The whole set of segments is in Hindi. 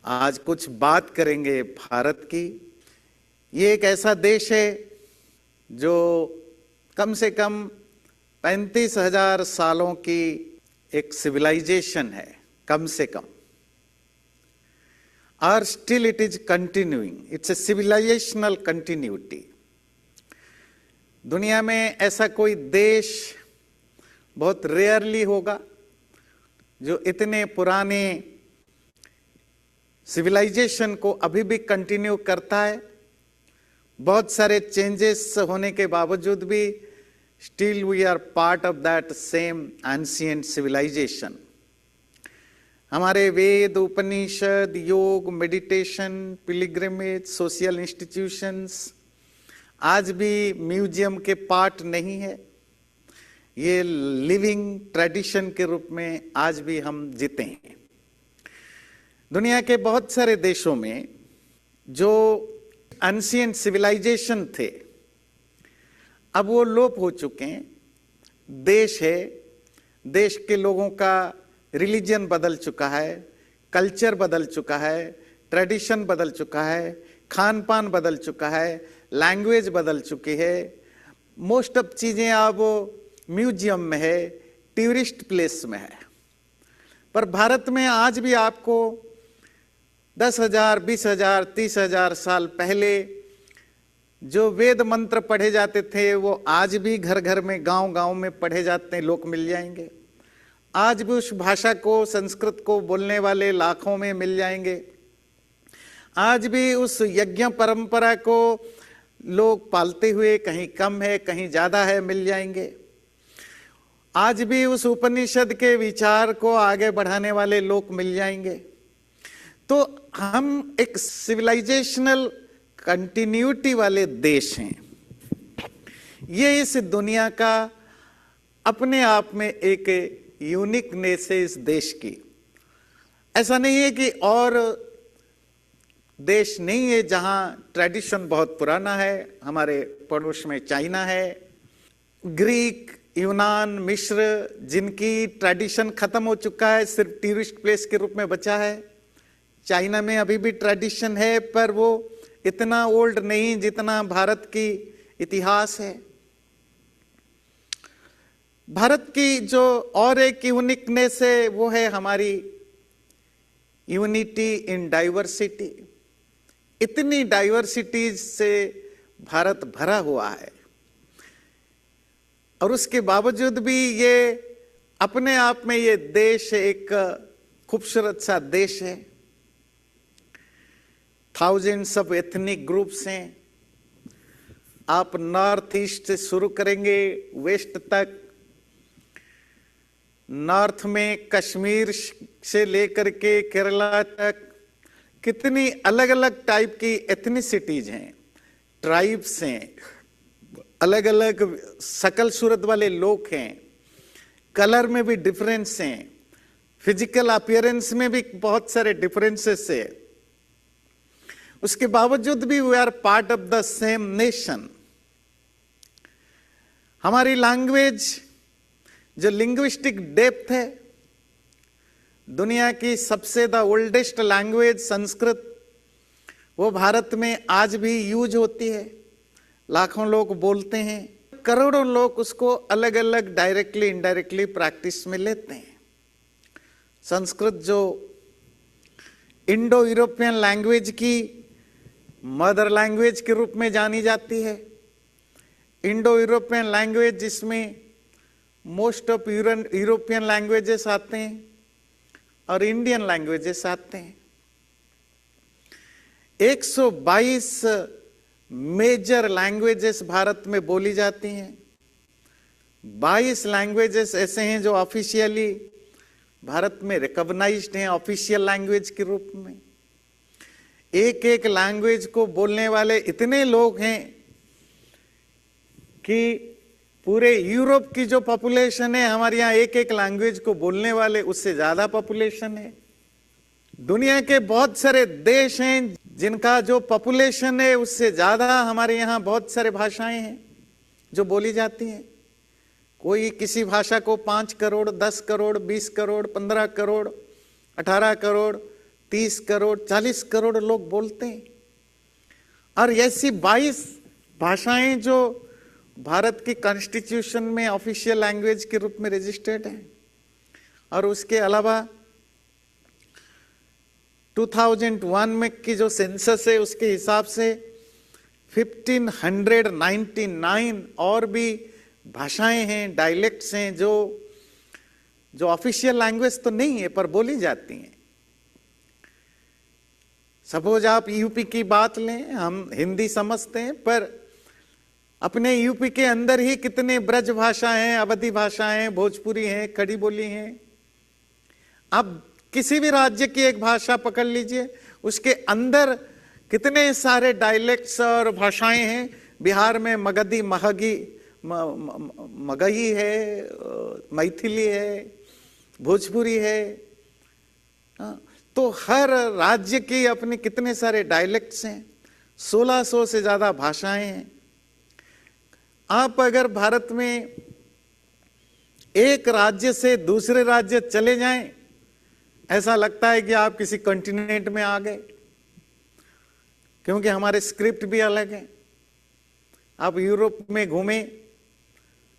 आज कुछ बात करेंगे भारत की। ये एक ऐसा देश है जो कम से कम 35,000 सालों की एक सिविलाइजेशन है, कम से कम। और still it is continuing, it's a civilisational continuity. दुनिया में ऐसा कोई देश बहुत रेयरली होगा जो इतने पुराने सिविलाइजेशन को अभी भी कंटिन्यू करता है। बहुत सारे चेंजेस होने के बावजूद भी still we are part of that same ancient civilization. हमारे वेद, उपनिषद, योग, मेडिटेशन, पिलग्रिमेज, सोशल इंस्टीट्यूशंस आज भी म्यूजियम के पार्ट नहीं है। ये लिविंग ट्रेडिशन के रूप में आज भी हम जीते हैं। दुनिया के बहुत सारे देशों में जो एंशिएंट सिविलाइजेशन थे अब वो लोप हो चुके हैं। देश है, देश के लोगों का रिलीजन बदल चुका है, कल्चर बदल चुका है, ट्रेडिशन बदल चुका है, खान पान बदल चुका है, लैंग्वेज बदल चुकी है। मोस्ट ऑफ चीजें अब म्यूजियम में है, टूरिस्ट प्लेस में है। पर भारत में आज भी आपको 10,000, 20,000, 30,000 साल पहले जो वेद मंत्र पढ़े जाते थे वो आज भी घर घर में, गांव गांव में पढ़े जाते हैं, लोग मिल जाएंगे। आज भी उस भाषा को, संस्कृत को बोलने वाले लाखों में मिल जाएंगे। आज भी उस यज्ञ परंपरा को लोग पालते हुए, कहीं कम है कहीं ज्यादा है, मिल जाएंगे। आज भी उस उपनिषद के विचार को आगे बढ़ाने वाले लोग मिल जाएंगे। तो हम एक सिविलाइजेशनल कंटिन्यूटी वाले देश हैं। ये इस दुनिया का अपने आप में एक यूनिकनेस है इस देश की। ऐसा नहीं है कि और देश नहीं है जहां ट्रेडिशन बहुत पुराना है। हमारे पड़ोस में चाइना है, ग्रीक, यूनान, मिस्र, जिनकी ट्रेडिशन खत्म हो चुका है, सिर्फ टूरिस्ट प्लेस के रूप में बचा है। चाइना में अभी भी ट्रेडिशन है पर वो इतना ओल्ड नहीं जितना भारत की इतिहास है। भारत की जो और एक यूनिकनेस है वो है हमारी यूनिटी इन डाइवर्सिटी। इतनी डाइवर्सिटीज से भारत भरा हुआ है और उसके बावजूद भी ये अपने आप में ये देश एक खूबसूरत सा देश है। थाउजेंड्स ऑफ एथनिक ग्रुप्स हैं। आप नॉर्थ ईस्ट से शुरू करेंगे वेस्ट तक, नॉर्थ में कश्मीर से लेकर के केरला तक कितनी अलग अलग टाइप की एथनिसिटीज हैं, ट्राइब्स हैं, अलग अलग शकल सूरत वाले लोग हैं, कलर में भी डिफरेंस हैं, फिजिकल अपीयरेंस में भी बहुत सारे डिफरेंसेस है। उसके बावजूद भी we are part of the same nation. हमारी लैंग्वेज जो लिंग्विस्टिक डेप्थ है, दुनिया की सबसे द ओल्डेस्ट लैंग्वेज संस्कृत, वो भारत में आज भी यूज होती है। लाखों लोग बोलते हैं, करोड़ों लोग उसको अलग अलग डायरेक्टली इनडायरेक्टली प्रैक्टिस में लेते हैं। संस्कृत जो इंडो यूरोपियन लैंग्वेज की मदर लैंग्वेज के रूप में जानी जाती है, इंडो यूरोपियन लैंग्वेज जिसमें मोस्ट ऑफ यूरोपियन लैंग्वेजेस आते हैं और इंडियन लैंग्वेजेस आते हैं। 122 मेजर लैंग्वेजेस भारत में बोली जाती हैं। 22 लैंग्वेजेस ऐसे हैं जो ऑफिशियली भारत में रिकॉग्नाइज्ड हैं ऑफिशियल लैंग्वेज के रूप में। एक एक लैंग्वेज को बोलने वाले इतने लोग हैं कि पूरे यूरोप की जो पॉपुलेशन है, हमारे यहाँ एक एक लैंग्वेज को बोलने वाले उससे ज्यादा पॉपुलेशन है। दुनिया के बहुत सारे देश हैं जिनका जो पॉपुलेशन है उससे ज्यादा हमारे यहाँ बहुत सारे भाषाएं हैं जो बोली जाती हैं। कोई किसी भाषा को 5 करोड़, 10 करोड़, 20 करोड़, 15 करोड़, 18 करोड़, 30 करोड़ 40 करोड़ लोग बोलते हैं। और ऐसी 22 भाषाएं जो भारत की कॉन्स्टिट्यूशन में ऑफिशियल लैंग्वेज के रूप में रजिस्टर्ड है। और उसके अलावा 2001 में की जो सेंसस है उसके हिसाब से 1599 और भी भाषाएं हैं, डायलेक्ट्स हैं जो ऑफिशियल लैंग्वेज तो नहीं है पर बोली जाती हैं। सपोज आप यूपी की बात लें, हम हिंदी समझते हैं पर अपने यूपी के अंदर ही कितने ब्रज भाषा हैं, अवधी भाषा हैं, भोजपुरी हैं, खड़ी बोली हैं। आप किसी भी राज्य की एक भाषा पकड़ लीजिए, उसके अंदर कितने सारे डायलेक्ट्स और भाषाएं हैं। बिहार में मगधी, मगही है, मैथिली है, भोजपुरी है। तो हर राज्य की अपने कितने सारे डायलेक्ट्स हैं, 1600 से ज्यादा भाषाएं हैं। आप अगर भारत में एक राज्य से दूसरे राज्य चले जाएं, ऐसा लगता है कि आप किसी कॉन्टिनेंट में आ गए, क्योंकि हमारे स्क्रिप्ट भी अलग है। आप यूरोप में घूमें,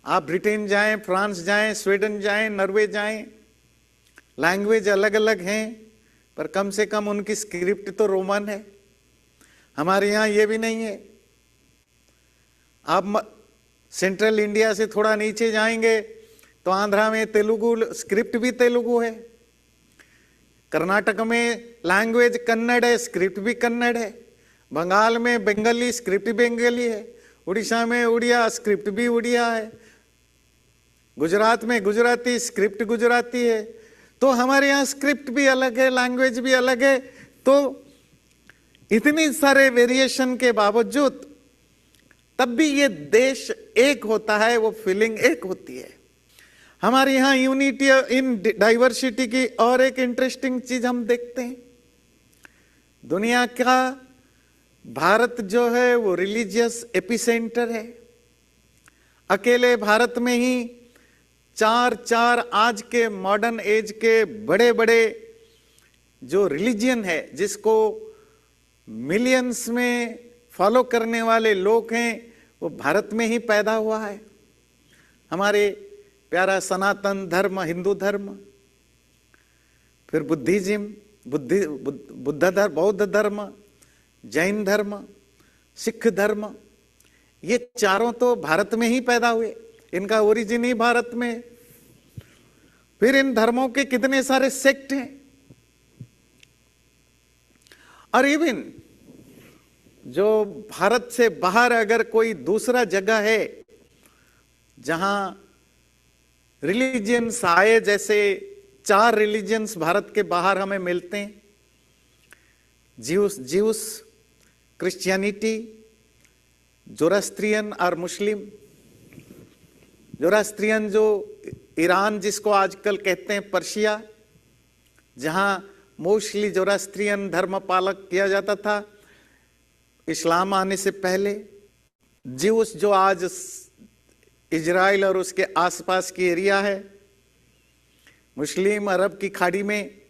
आप ब्रिटेन जाएं, फ्रांस जाएं, स्वीडन जाएं, नॉर्वे जाएं, लैंग्वेज अलग अलग हैं पर कम से कम उनकी स्क्रिप्ट तो रोमन है। हमारे यहाँ ये भी नहीं है। आप सेंट्रल इंडिया से थोड़ा नीचे जाएंगे तो आंध्रा में तेलुगु, स्क्रिप्ट भी तेलुगु है। कर्नाटक में लैंग्वेज कन्नड़ है, स्क्रिप्ट भी कन्नड़ है। बंगाल में बंगाली, स्क्रिप्ट बंगाली है। उड़ीसा में उड़िया, स्क्रिप्ट भी उड़िया है। गुजरात में गुजराती, स्क्रिप्ट गुजराती है। तो हमारे यहाँ स्क्रिप्ट भी अलग है, लैंग्वेज भी अलग है। तो इतनी सारे वेरिएशन के बावजूद तब भी ये देश एक होता है, वो फीलिंग एक होती है। हमारे यहाँ यूनिटी इन डाइवर्सिटी की और एक इंटरेस्टिंग चीज हम देखते हैं। दुनिया का भारत जो है वो रिलीजियस एपिसेंटर है। अकेले भारत में ही चार आज के मॉडर्न एज के बड़े बड़े जो रिलीजियन है, जिसको मिलियंस में फॉलो करने वाले लोग हैं, वो भारत में ही पैदा हुआ है। हमारे प्यारा सनातन धर्म, हिंदू धर्म, फिर बुद्धिज्म, बुद्ध धर्म, बौद्ध धर्म, जैन धर्म, सिख धर्म, ये चारों तो भारत में ही पैदा हुए। इनका ओरिजिन ही भारत में। फिर इन धर्मों के कितने सारे सेक्ट हैं। और इवन जो भारत से बाहर अगर कोई दूसरा जगह है जहां रिलीजियंस आए, जैसे 4 रिलीजियंस भारत के बाहर हमें मिलते हैं, ज्यूस, क्रिश्चियनिटी, जोरास्ट्रियन और मुस्लिम। जोरास्ट्रियन जो ईरान जिसको आजकल कहते हैं पर्शिया, जहां मोस्टली जोरास्ट्रियन धर्म पालक किया जाता था इस्लाम आने से पहले। ज्यूस जो आज इजराइल और उसके आसपास की एरिया है, मुस्लिम अरब की खाड़ी में,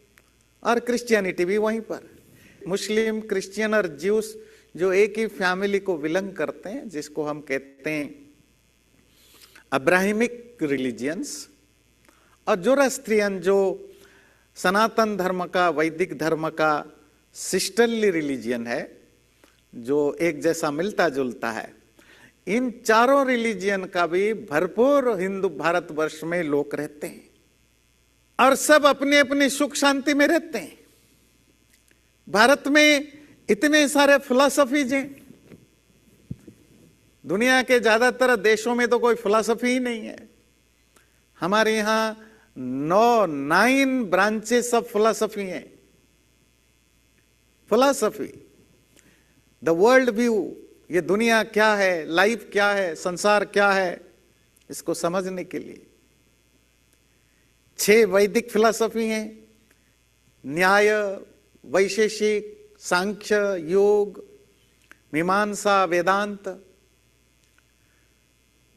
और क्रिश्चियनिटी भी वहीं पर। मुस्लिम, क्रिश्चियन और ज्यूस जो एक ही फैमिली को बिलोंग करते हैं, जिसको हम कहते हैं अब्राहिमिक रिलीजियंस। और जोरास्ट्रियन जो सनातन धर्म का, वैदिक धर्म का सिस्टरली रिलीजियन है, जो एक जैसा मिलता जुलता है। इन चारों रिलीजियन का भी भरपूर हिंदू भारतवर्ष में लोग रहते हैं और सब अपने अपने सुख शांति में रहते हैं। भारत में इतने सारे फिलॉसफीज हैं। दुनिया के ज्यादातर देशों में तो कोई फिलॉसफी ही नहीं है। हमारे यहां 9 ब्रांचेस ऑफ फिलॉसफी हैं। फिलॉसफी, द वर्ल्ड व्यू, ये दुनिया क्या है, लाइफ क्या है, संसार क्या है, इसको समझने के लिए 6 वैदिक फिलॉसफी हैं। न्याय, वैशेषिक, सांख्य, योग, मीमांसा, वेदांत।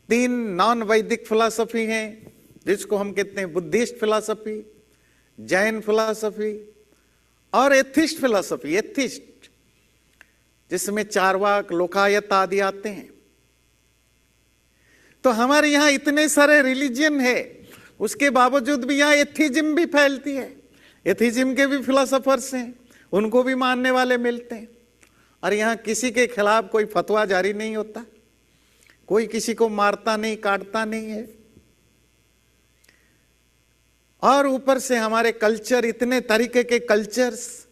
3 नॉन वैदिक फिलॉसफी हैं जिसको हम कहते हैं बुद्धिस्ट फिलॉसफी, जैन फिलॉसफी और एथिस्ट फिलॉसफी, एथिस्ट जिसमें चारवाक, लोकायत आदि आते हैं। तो हमारे यहां इतने सारे रिलीजन है, उसके बावजूद भी यहां एथिज्म भी फैलती है। एथिज्म के भी फिलोसोफर्स हैं, उनको भी मानने वाले मिलते हैं, और यहां किसी के खिलाफ कोई फतवा जारी नहीं होता, कोई किसी को मारता नहीं, काटता नहीं है। और ऊपर से हमारे कल्चर, इतने तरीके के कल्चर्स,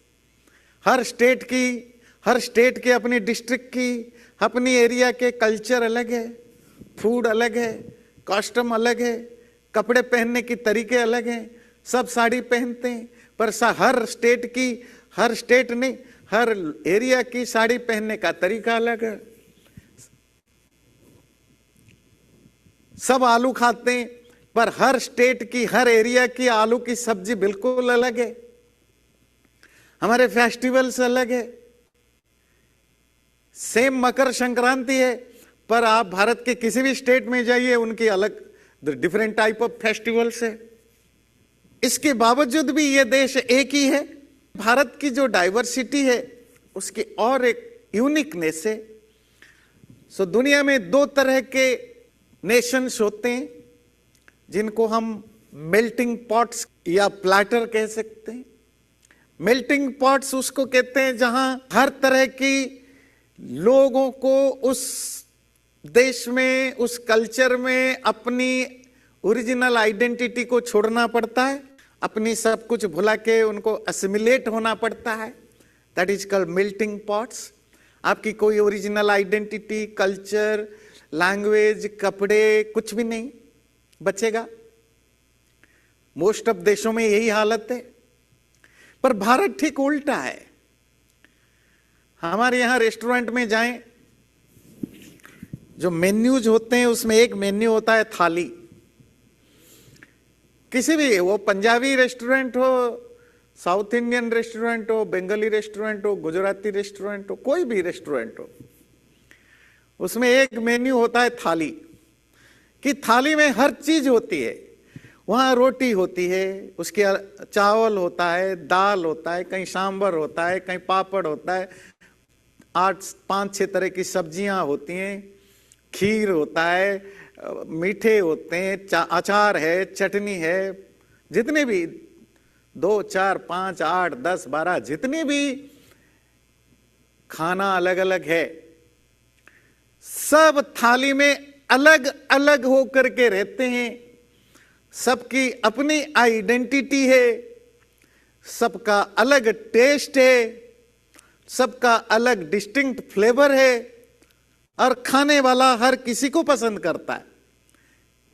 हर स्टेट के, अपनी डिस्ट्रिक्ट की, अपनी एरिया के कल्चर अलग है, फूड अलग है, कॉस्ट्यूम अलग है, कपड़े पहनने की तरीके अलग हैं। सब साड़ी पहनते हैं, पर हर स्टेट नहीं, हर एरिया की साड़ी पहनने का तरीका अलग है। सब आलू खाते हैं, पर हर स्टेट की, हर एरिया की आलू की सब्जी बिल्कुल अलग है। हमारे फेस्टिवल्स अलग है। सेम मकर संक्रांति है, पर आप भारत के किसी भी स्टेट में जाइए, उनकी अलग डिफरेंट टाइप ऑफ फेस्टिवल्स है। इसके बावजूद भी ये देश एक ही है। भारत की जो डाइवर्सिटी है, उसकी और एक यूनिकनेस है। सो दुनिया में दो तरह के नेशंस होते हैं, जिनको हम मेल्टिंग पॉट्स या प्लैटर कह सकते हैं। मेल्टिंग पॉट्स उसको कहते हैं जहां हर तरह की लोगों को उस देश में, उस कल्चर में अपनी ओरिजिनल आइडेंटिटी को छोड़ना पड़ता है, अपनी सब कुछ भुला के उनको असिमिलेट होना पड़ता है। That is called melting pots. आपकी कोई ओरिजिनल आइडेंटिटी, कल्चर, लैंग्वेज, कपड़े, कुछ भी नहीं बचेगा। मोस्ट ऑफ देशों में यही हालत है, पर भारत ठीक उल्टा है। हमारे यहां रेस्टोरेंट में जाएं, जो मेन्यूज होते हैं उसमें एक मेन्यू होता है थाली। किसी भी, वो पंजाबी रेस्टोरेंट हो, साउथ इंडियन रेस्टोरेंट हो, बंगाली रेस्टोरेंट हो, गुजराती रेस्टोरेंट हो, कोई भी रेस्टोरेंट हो, उसमें एक मेन्यू होता है थाली। कि थाली में हर चीज होती है। वहां रोटी होती है, उसके चावल होता है, दाल होता है, कहीं सांभर होता है, कहीं पापड़ होता है, 5-6 तरह की सब्जियां होती हैं, खीर होता है, मीठे होते हैं, अचार है, चटनी है, जितने भी 2, 4, 5, 8, 10, 12 जितने भी खाना अलग अलग है, सब थाली में अलग अलग होकर के रहते हैं। सबकी अपनी आइडेंटिटी है, सबका अलग टेस्ट है, सबका अलग डिस्टिंक्ट फ्लेवर है, और खाने वाला हर किसी को पसंद करता है।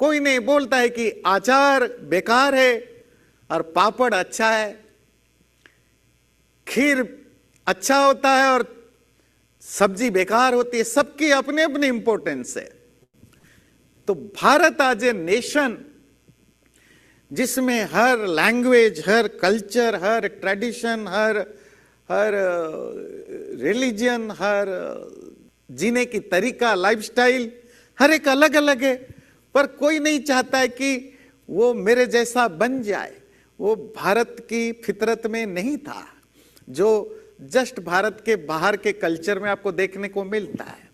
कोई नहीं बोलता है कि अचार बेकार है और पापड़ अच्छा है, खीर अच्छा होता है और सब्जी बेकार होती है। सबकी अपने अपने इंपॉर्टेंस है। तो भारत आज ए नेशन जिसमें हर लैंग्वेज, हर कल्चर, हर ट्रेडिशन, हर रिलीजन, हर जीने की तरीका, लाइफस्टाइल, हर एक अलग अलग है, पर कोई नहीं चाहता है कि वो मेरे जैसा बन जाए। वो भारत की फितरत में नहीं था, जो जस्ट भारत के बाहर के कल्चर में आपको देखने को मिलता है।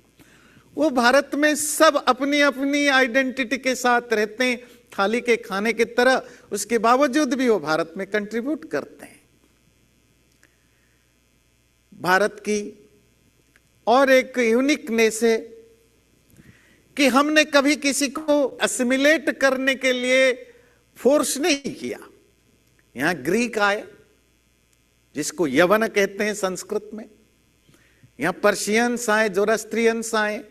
वो भारत में सब अपनी अपनी आइडेंटिटी के साथ रहते हैं, थाली के खाने की तरह। उसके बावजूद भी वो भारत में कंट्रीब्यूट करते हैं। भारत की और एक यूनिकनेस है कि हमने कभी किसी को असिमिलेट करने के लिए फोर्स नहीं किया। यहां ग्रीक आए, जिसको यवन कहते हैं संस्कृत में, यहां पर्शियंस आए, जोरास्ट्रियंस आए,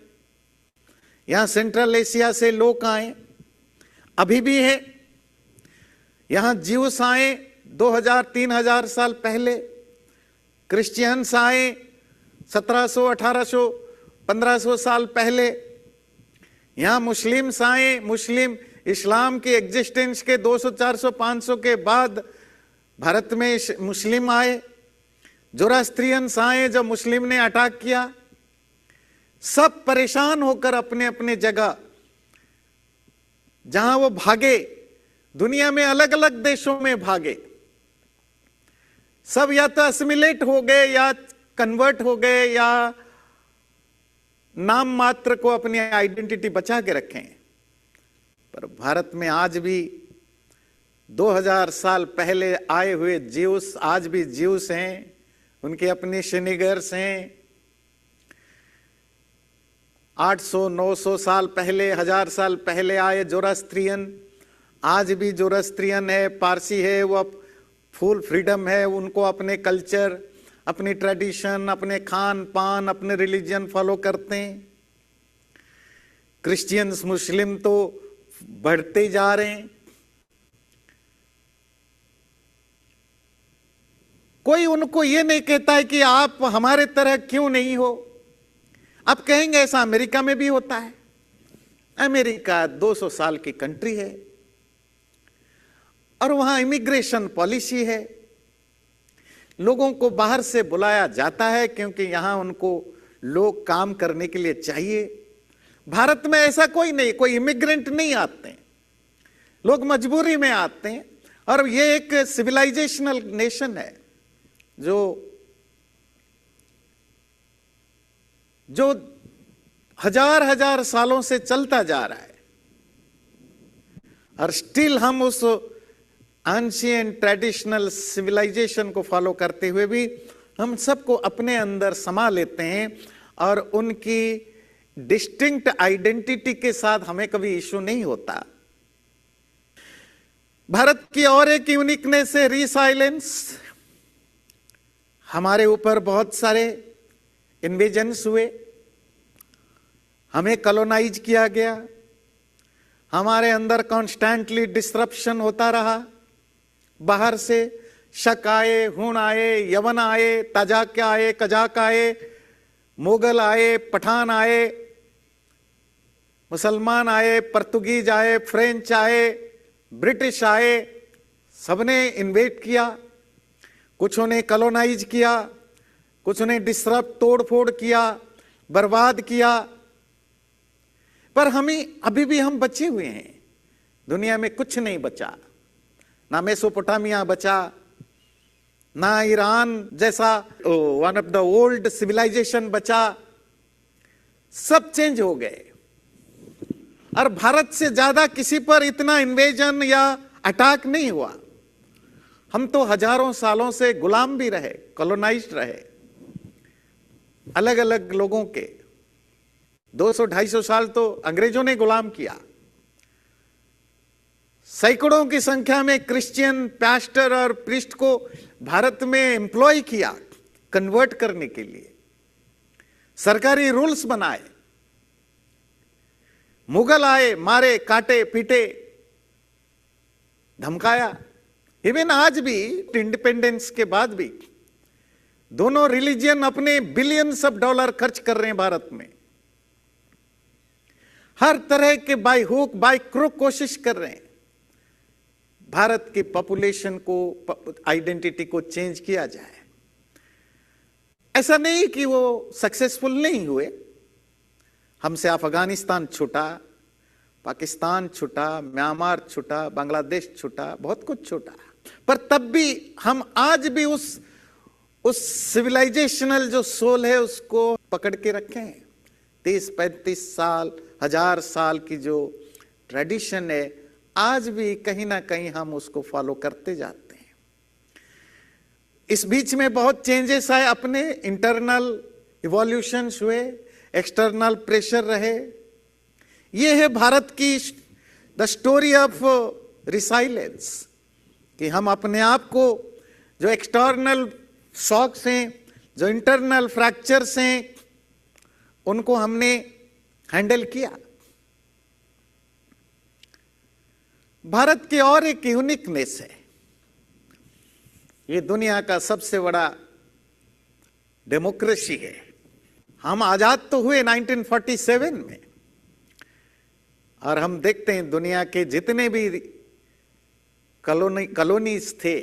यहां सेंट्रल एशिया से लोग आए, अभी भी है। यहां ज्यूस आए 2000-3000 साल पहले, क्रिश्चियंस आए 1700, 1800, 1500 साल पहले, यहां मुस्लिम्स आए। मुस्लिम इस्लाम के एग्जिस्टेंस के 200, 400, 500 के बाद भारत में मुस्लिम आए। जोरास्ट्रियंस आए, जब मुस्लिम ने अटैक किया। सब परेशान होकर अपने अपने जगह जहां वो भागे, दुनिया में अलग अलग देशों में भागे, सब या तो असिमिलेट हो गए या कन्वर्ट हो गए या नाम मात्र को अपनी आइडेंटिटी बचा के रखें। पर भारत में आज भी 2000 साल पहले आए हुए ज्यूस आज भी ज्यूस हैं, उनके अपने शनिगर्स हैं। 800-900 साल पहले, 1000 साल पहले आए जोरास्ट्रियन आज भी जोरास्ट्रियन है, पारसी है, वो फुल फ्रीडम है, उनको अपने कल्चर, अपनी ट्रेडिशन, अपने खान पान, अपने रिलीजन फॉलो करते हैं। क्रिश्चियंस, मुस्लिम तो बढ़ते जा रहे हैं। कोई उनको ये नहीं कहता है कि आप हमारे तरह क्यों नहीं हो। आप कहेंगे ऐसा अमेरिका में भी होता है। अमेरिका 200 साल की कंट्री है और वहां इमिग्रेशन पॉलिसी है। लोगों को बाहर से बुलाया जाता है क्योंकि यहां उनको लोग काम करने के लिए चाहिए। भारत में ऐसा कोई नहीं, कोई इमिग्रेंट नहीं आते हैं, लोग मजबूरी में आते हैं। और ये एक सिविलाइजेशनल नेशन है जो हजार हजार सालों से चलता जा रहा है। और स्टिल हम उस एंशिएंट ट्रेडिशनल सिविलाइजेशन को फॉलो करते हुए भी हम सबको अपने अंदर समा लेते हैं और उनकी डिस्टिंक्ट आइडेंटिटी के साथ हमें कभी इश्यू नहीं होता। भारत की और एक यूनिकनेस है रीसाइलेंस। हमारे ऊपर बहुत सारे इन्वेजन्स हुए, हमें कॉलोनाइज किया गया, हमारे अंदर कॉन्स्टेंटली डिस्ट्रप्शन होता रहा। बाहर से शक आए, हुण आए, यवन आए, ताजाक आए, कजाक आए, मुगल आए, पठान आए, मुसलमान आए, पुर्तगीज आए, फ्रेंच आए, ब्रिटिश आए, सबने इन्वेट किया। कुछों ने कॉलोनाइज किया, कुछ ने डिस्टर्ब, तोड़फोड़ किया, बर्बाद किया। पर अभी भी हम बचे हुए हैं। दुनिया में कुछ नहीं बचा, ना मेसोपोटामिया बचा, ना ईरान जैसा one of the old civilization बचा। सब चेंज हो गए। और भारत से ज्यादा किसी पर इतना इन्वेजन या अटैक नहीं हुआ। हम तो हजारों सालों से गुलाम भी रहे, कॉलोनाइज्ड रहे, अलग अलग लोगों के। 200-250 साल तो अंग्रेजों ने गुलाम किया। सैकड़ों की संख्या में क्रिश्चियन पास्टर और प्रीस्ट को भारत में एम्प्लॉय किया कन्वर्ट करने के लिए, सरकारी रूल्स बनाए। मुगल आए, मारे, काटे, पीटे, धमकाया। इवन आज भी इंडिपेंडेंस के बाद भी दोनों रिलीजियन अपने बिलियंस ऑफ डॉलर खर्च कर रहे हैं भारत में। हर तरह के बाय हुक बाय क्रुक कोशिश कर रहे हैं भारत की पॉपुलेशन को, आइडेंटिटी को चेंज किया जाए। ऐसा नहीं कि वो सक्सेसफुल नहीं हुए। हमसे अफगानिस्तान छूटा, पाकिस्तान छूटा, म्यांमार छूटा, बांग्लादेश छूटा, बहुत कुछ छूटा। पर तब भी हम आज भी उस सिविलाइजेशनल जो सोल है उसको पकड़ के रखे हैं। 30-35 साल, 1000 साल की जो ट्रेडिशन है, आज भी कहीं ना कहीं हम उसको फॉलो करते जाते हैं। इस बीच में बहुत चेंजेस आए, अपने इंटरनल इवोल्यूशंस हुए, एक्सटर्नल प्रेशर रहे। ये है भारत की द स्टोरी ऑफ रिसाइलेंस, कि हम अपने आप को जो एक्सटर्नल शॉक्स हैं, जो इंटरनल फ्रैक्चर्स हैं, उनको हमने हैंडल किया। भारत की और एक यूनिकनेस है, ये दुनिया का सबसे बड़ा डेमोक्रेसी है। हम आजाद तो हुए 1947 में, और हम देखते हैं दुनिया के जितने भी कॉलोनीज थे,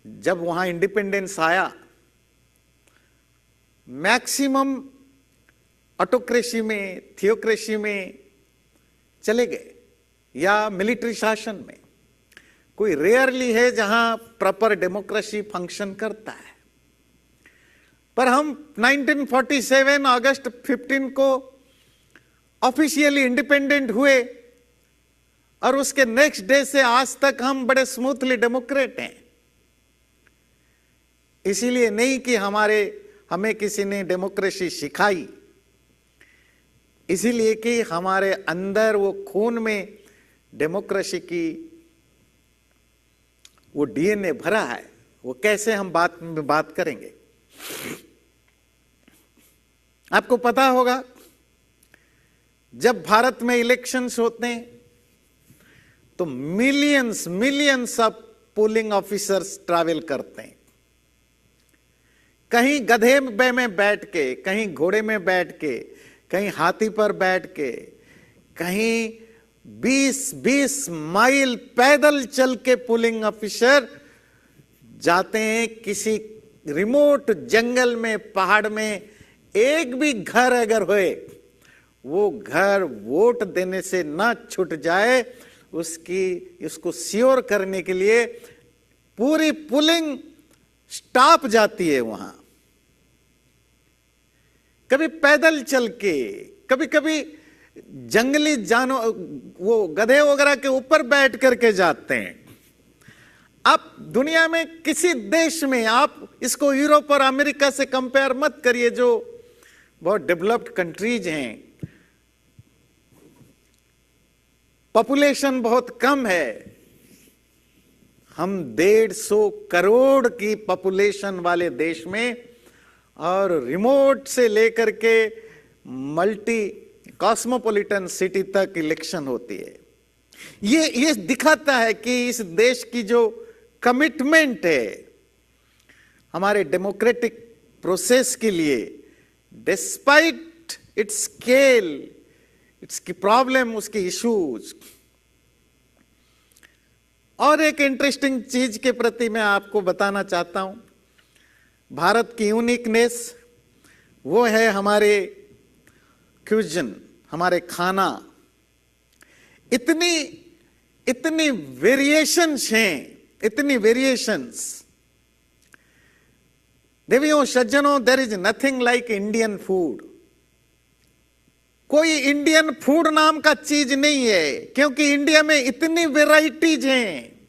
जब वहां इंडिपेंडेंस आया, मैक्सिमम ऑटोक्रेसी में, थियोक्रेसी में चले गए या मिलिट्री शासन में। कोई रेयरली है जहां प्रॉपर डेमोक्रेसी फंक्शन करता है। पर हम 1947 अगस्त 15 को ऑफिशियली इंडिपेंडेंट हुए और उसके नेक्स्ट डे से आज तक हम बड़े स्मूथली डेमोक्रेट हैं। इसीलिए नहीं कि हमें किसी ने डेमोक्रेसी सिखाई, इसीलिए कि हमारे अंदर वो खून में डेमोक्रेसी की वो डीएनए भरा है। वो कैसे हम बात करेंगे। आपको पता होगा जब भारत में इलेक्शंस होते हैं तो millions of polling officers travel करते हैं। कहीं गधे में बैठ के, कहीं घोड़े में बैठ के, कहीं हाथी पर बैठ के, कहीं 20-20 माइल पैदल चल के पोलिंग ऑफिसर जाते हैं। किसी रिमोट जंगल में, पहाड़ में एक भी घर अगर होए, वो घर वोट देने से ना छूट जाए, उसको श्योर करने के लिए पूरी पोलिंग स्टाफ जाती है वहां। कभी पैदल चल के, कभी कभी जंगली वो गधे वगैरह के ऊपर बैठ करके जाते हैं। आप दुनिया में किसी देश में, आप इसको यूरोप और अमेरिका से कंपेयर मत करिए जो बहुत डेवलप्ड कंट्रीज हैं, पॉपुलेशन बहुत कम है। हम 150 करोड़ की पॉपुलेशन वाले देश में और रिमोट से लेकर के मल्टी कॉस्मोपॉलिटन सिटी तक इलेक्शन होती है। ये दिखाता है कि इस देश की जो कमिटमेंट है हमारे डेमोक्रेटिक प्रोसेस के लिए, डिस्पाइट इट्स स्केल, इसकी प्रॉब्लम, उसके इश्यूज। और एक इंटरेस्टिंग चीज के प्रति मैं आपको बताना चाहता हूं। भारत की यूनिकनेस वो है हमारे क्यूजन, हमारे खाना। इतनी वेरिएशंस हैं, इतनी वेरिएशंस। देवियों सज्जनों, there is nothing like Indian food. कोई इंडियन फूड नाम का चीज नहीं है, क्योंकि इंडिया में इतनी वैरायटीज हैं।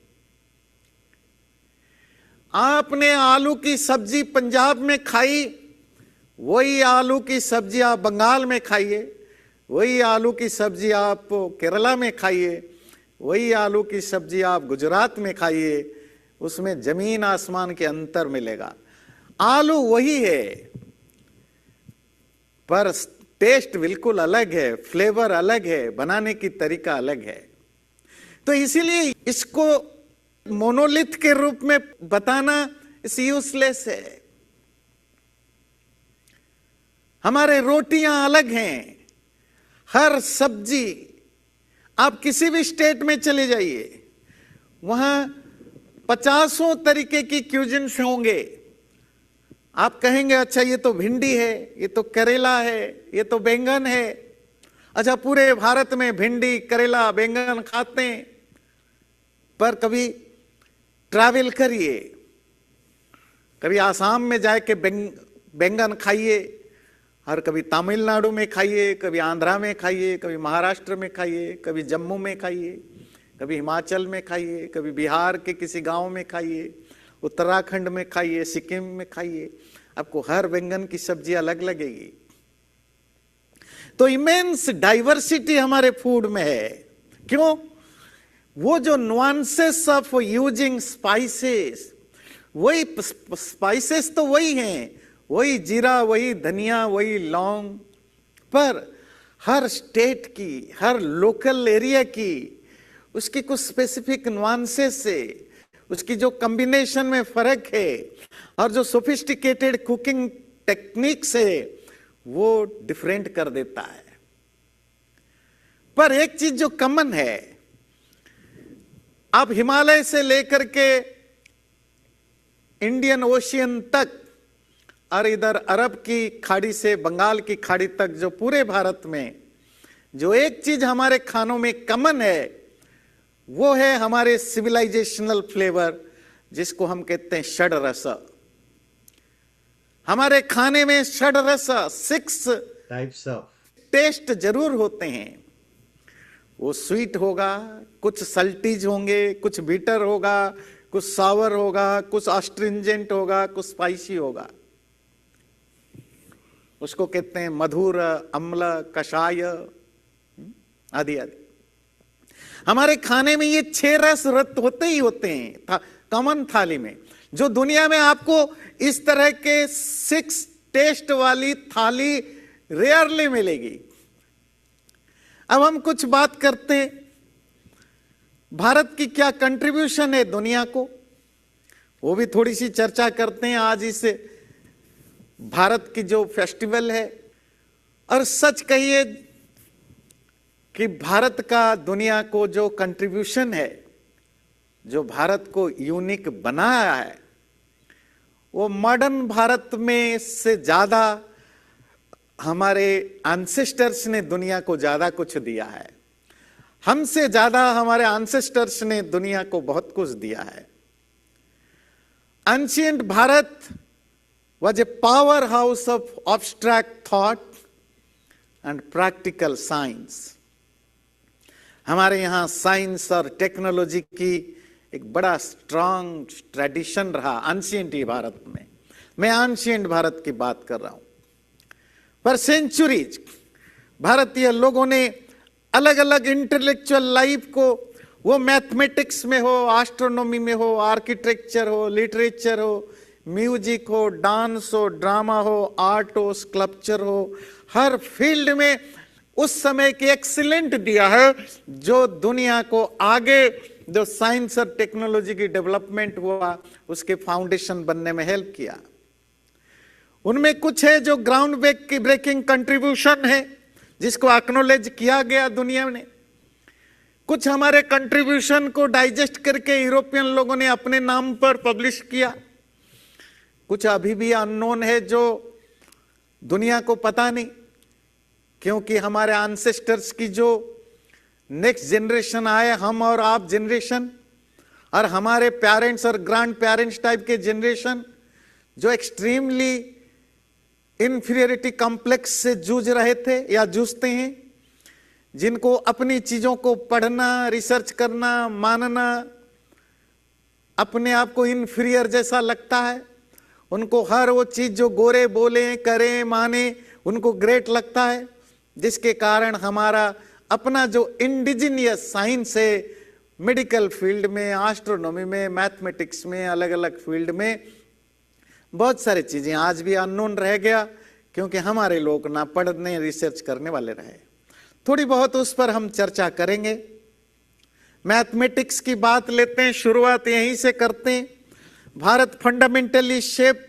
आपने आलू की सब्जी पंजाब में खाई, वही आलू की सब्जी आप बंगाल में खाइए, वही आलू की सब्जी आप केरला में खाइए, वही आलू की सब्जी आप गुजरात में खाइए, उसमें जमीन आसमान के अंतर मिलेगा। आलू वही है पर टेस्ट बिल्कुल अलग है, फ्लेवर अलग है, बनाने की तरीका अलग है। तो इसीलिए इसको मोनोलिथ के रूप में बताना इस यूजलेस है। हमारे रोटियां अलग हैं, हर सब्जी, आप किसी भी स्टेट में चले जाइए, वहां 50 तरीके की क्यूजिन्स होंगे। आप कहेंगे अच्छा ये तो भिंडी है, ये तो करेला है, ये तो बैंगन है। अच्छा, पूरे भारत में भिंडी, करेला, बैंगन खाते हैं, पर कभी ट्रैवल करिए, कभी आसाम में जाके बैंगन खाइए, और कभी तमिलनाडु में खाइए, कभी आंध्रा में खाइए, कभी महाराष्ट्र में खाइए, कभी जम्मू में खाइए, कभी हिमाचल में खाइए, कभी बिहार के किसी गांव में खाइए, उत्तराखंड में खाइए, सिक्किम में खाइए। आपको हर बैंगन की सब्जी अलग लगेगी। तो इमेंस डाइवर्सिटी हमारे फूड में है। क्यों? वो जो नुआंसेस ऑफ यूजिंग स्पाइसेस, वही स्पाइसेस तो वही हैं, वही जीरा, वही धनिया, वही लौंग, पर हर स्टेट की, हर लोकल एरिया की उसकी कुछ स्पेसिफिक नुआंसेस से, उसकी जो कॉम्बिनेशन में फर्क है और जो सोफिस्टिकेटेड कुकिंग टेक्निक्स है वो डिफरेंट कर देता है। पर एक चीज जो कॉमन है, आप हिमालय से लेकर के इंडियन ओशियन तक और इधर अरब की खाड़ी से बंगाल की खाड़ी तक, जो पूरे भारत में जो एक चीज हमारे खानों में कॉमन है वो है हमारे सिविलाइजेशनल फ्लेवर, जिसको हम कहते हैं षड रस। हमारे खाने में षड रस, 6 टाइप्स ऑफ टेस्ट जरूर होते हैं। वो स्वीट होगा, कुछ सल्टीज होंगे, कुछ बीटर होगा, कुछ सावर होगा, कुछ अस्ट्रिंजेंट होगा, कुछ स्पाइसी होगा। उसको कहते हैं मधुर, अम्ल, कषाय आदि आदि। हमारे खाने में ये 6 रस रत होते ही होते हैं कॉमन थाली में। जो दुनिया में आपको इस तरह के 6 टेस्ट वाली थाली रेयरली मिलेगी। अब हम कुछ बात करते हैं भारत की क्या कंट्रीब्यूशन है दुनिया को, वो भी थोड़ी सी चर्चा करते हैं आज इस भारत की जो फेस्टिवल है। और सच कहिए कि भारत का दुनिया को जो कंट्रीब्यूशन है, जो भारत को यूनिक बनाया है, वो मॉडर्न भारत में से ज्यादा हमारे एंसेस्टर्स ने दुनिया को ज्यादा कुछ दिया है। हमसे ज्यादा हमारे एंसेस्टर्स ने दुनिया को बहुत कुछ दिया है। Ancient Bharat was a powerhouse of abstract thought and practical science। हमारे यहाँ साइंस और टेक्नोलॉजी की एक बड़ा स्ट्रांग ट्रेडिशन रहा एंशिएंट भारत में। मैं एंशिएंट भारत की बात कर रहा हूं। पर सेंचुरीज भारतीय लोगों ने अलग अलग इंटेलेक्चुअल लाइफ को, वो मैथमेटिक्स में हो, एस्ट्रोनॉमी में हो, आर्किटेक्चर हो, लिटरेचर हो, म्यूजिक हो, डांस हो, ड्रामा हो, आर्ट हो, स्कल्पचर हो, हर फील्ड में उस समय की एक्सीलेंट दिया है, जो दुनिया को आगे जो साइंस और टेक्नोलॉजी की डेवलपमेंट हुआ उसके फाउंडेशन बनने में हेल्प किया। उनमें कुछ है जो ग्राउंड ब्रेकिंग कंट्रीब्यूशन है, जिसको एक्नॉलेज किया गया दुनिया ने। कुछ हमारे कंट्रीब्यूशन को डाइजेस्ट करके यूरोपियन लोगों ने अपने नाम पर पब्लिश किया। कुछ अभी भी अननोन है, जो दुनिया को पता नहीं, क्योंकि हमारे एंसेस्टर्स की जो नेक्स्ट जनरेशन आए, हम और आप जनरेशन, और हमारे पेरेंट्स और ग्रैंड पेरेंट्स टाइप के जनरेशन, जो एक्सट्रीमली इंफीरियरिटी कॉम्प्लेक्स से जूझ रहे थे या जूझते हैं, जिनको अपनी चीजों को पढ़ना, रिसर्च करना, मानना अपने आप को इंफीरियर जैसा लगता है। उनको हर वो चीज जो गोरे बोले, करें, माने, उनको ग्रेट लगता है, जिसके कारण हमारा अपना जो इंडिजिनियस साइंस है, मेडिकल फील्ड में, एस्ट्रोनॉमी में, मैथमेटिक्स में, अलग अलग फील्ड में बहुत सारी चीजें आज भी अननोन रह गया, क्योंकि हमारे लोग ना पढ़ने, रिसर्च करने वाले रहे। थोड़ी बहुत उस पर हम चर्चा करेंगे। मैथमेटिक्स की बात लेते हैं, शुरुआत यहीं से करते हैं। भारत फंडामेंटली शेप,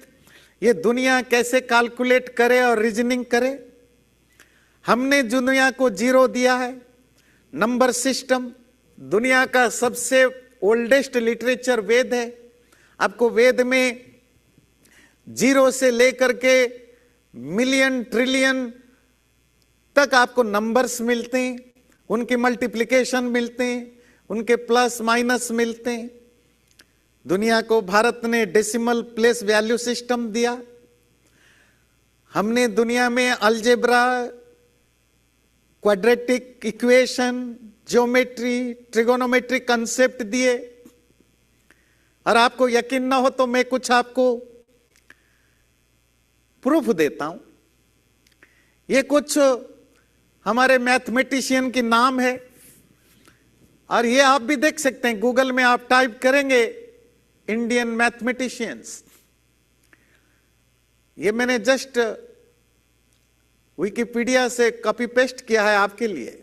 ये दुनिया कैसे कैलकुलेट करे और रीजनिंग करे। हमने दुनिया को 0 दिया है, नंबर सिस्टम। दुनिया का सबसे ओल्डेस्ट लिटरेचर वेद है। आपको वेद में 0 से लेकर के मिलियन, ट्रिलियन तक आपको नंबर्स मिलते हैं, उनके मल्टीप्लिकेशन मिलते हैं, उनके प्लस माइनस मिलते हैं। दुनिया को भारत ने डेसिमल प्लेस वैल्यू सिस्टम दिया। हमने दुनिया में algebra, quadratic equation, geometry, trigonometry concept दिए। और आपको यकीन ना हो तो मैं कुछ आपको प्रूफ देता हूं। ये कुछ हमारे मैथमेटिशियन के नाम है, और ये आप भी देख सकते हैं, गूगल में आप टाइप करेंगे इंडियन मैथमेटिशियंस। ये मैंने जस्ट विकिपीडिया से कॉपी पेस्ट किया है आपके लिए।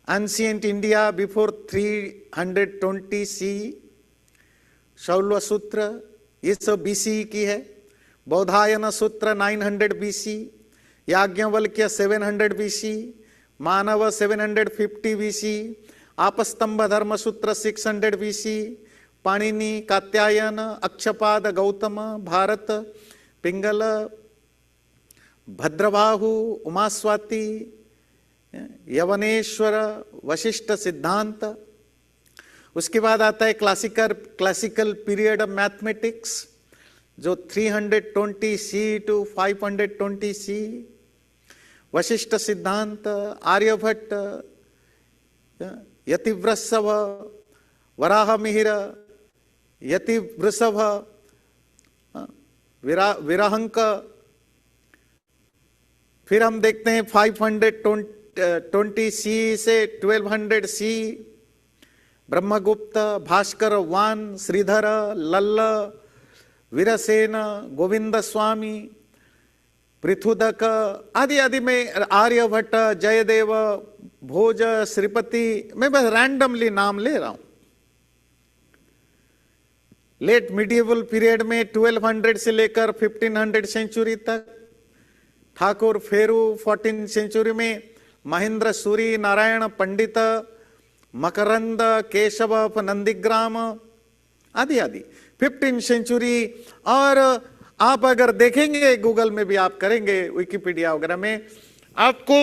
एंशिएंट इंडिया बिफोर 320 सी, शौल्व सूत्र ये सब बीसी की है। बौधायन सूत्र 900 बीसी, याज्ञवल्क्य 700 बीसी, मानव 750 बीसी, आपस्तंभ धर्म सूत्र 600 बीसी, पाणिनि, कात्यायन, अक्षपाद, गौतम, भारत, पिंगल, भद्रबाहु, उमास्वाति, यवनेश्वर, वशिष्ठ सिद्धांत, उसके बाद आता है क्लासिकल पीरियड ऑफ मैथमेटिक्स, जो 320 सी टू 520 सी। वशिष्ठ सिद्धांत, आर्यभट्ट, यतिवृषभ, वराह मिहिर, यतिवृषभ, विराहंक। फिर हम देखते हैं 520 सी से 1200 सी, ब्रह्मगुप्त, भास्कर वान, श्रीधर, लल्ल, वीरसेन, गोविंद स्वामी, पृथुदक आदि आदि में, आर्यभट्ट, जयदेव, भोज, श्रीपति। मैं बस रैंडमली नाम ले रहा हूं। लेट मिडिएवल पीरियड में 1200 से लेकर 1500 सेंचुरी तक, ठाकुर फेरू 14 सेंचुरी में, महेंद्र सूरी, नारायण पंडित, मकरंद, केशव, नंदीग्राम आदि आदि 15 सेंचुरी। और आप अगर देखेंगे, गूगल में भी आप करेंगे, विकिपीडिया वगैरह में, आपको